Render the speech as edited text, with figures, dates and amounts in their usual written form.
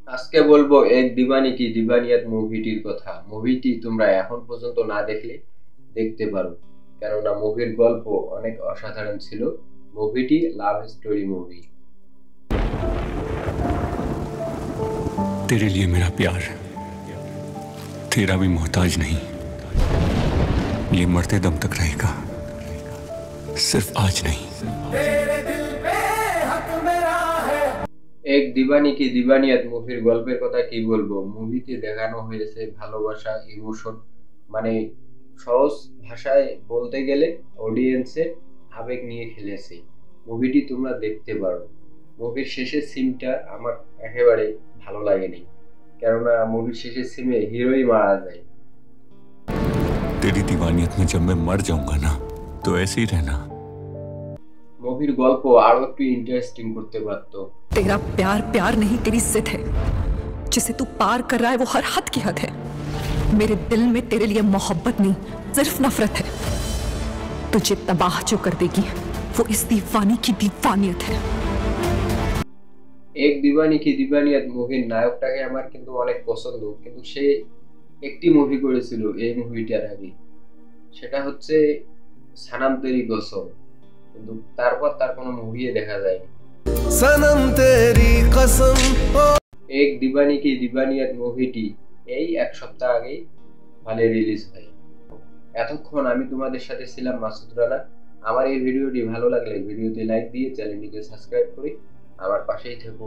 আজকে বলবো এক দিবানি কি দিবানিয়াত মুভিটির কথা। মুভিটি তোমরা এখন পর্যন্ত না দেখলে দেখতে পারো, কেননা মুভির গল্প অনেক অসাধারণ ছিল। মুভিটি লাভ স্টোরি মুভি। तेरे लिए मेरा प्यार तेरा भी मोहताज नहीं, ये मरते दम तक रहेगा, सिर्फ आज नहीं। এক দিবানি কি দিবানিয়াত মুভির গল্পের কথা কি বলবো। মুভিতে দেখানো হয়েছে ভালোবাসা, ইমোশন, মানে সহজ ভাষায় বলতে গেলে অডিয়েন্সের আবেগ নিয়ে খেলেছে। মুভিটি তোমরা দেখতে পারো। মুভির শেষের সিনটা আমার একেবারে ভালো লাগেনি, কেননা মুভির শেষের সিনে হিরোই মারা যায়। तेरी दीवानियत में जब मैं मर जाऊंगा ना, तो ऐसे ही रहना। মুভির গল্প আরো একটু ইন্টারেস্টিং করতে পারতো। तेरा प्यार प्यार नहीं, तेरी जिद है। जिसे तू पार कर रहा है वो हर हद की हद है। मेरे दिल में तेरे लिए मोहब्बत नहीं, सिर्फ नफरत है। तुझे तबाह जो कर देगी वो इस दीवानी की दीवानियत है। এক দিবানি কি দিবানিয়াত মুভির নায়কটাকে আমার কিন্তু অনেক পছন্দ, কিন্তু সে একটি মুভি করেছিল এই মুভিটার আগে, সেটা হচ্ছে সানাম তেরি কসম, কিন্তু তারপর তার কোনো মুভি দেখা যায়নি। सनम तेरी कसम। এক দিবানি কি দিবানিয়াত মুভিটি এই এক সপ্তাহ আগে হলে রিলিজ হয়। এতক্ষণ আমি তোমাদের সাথে ছিলাম মাসুদ রানা। আমার এই ভিডিওটি ভালো লাগলে ভিডিওতে লাইক দিয়ে চ্যানেলটিকে সাবস্ক্রাইব করে আমার পাশেই থেকো।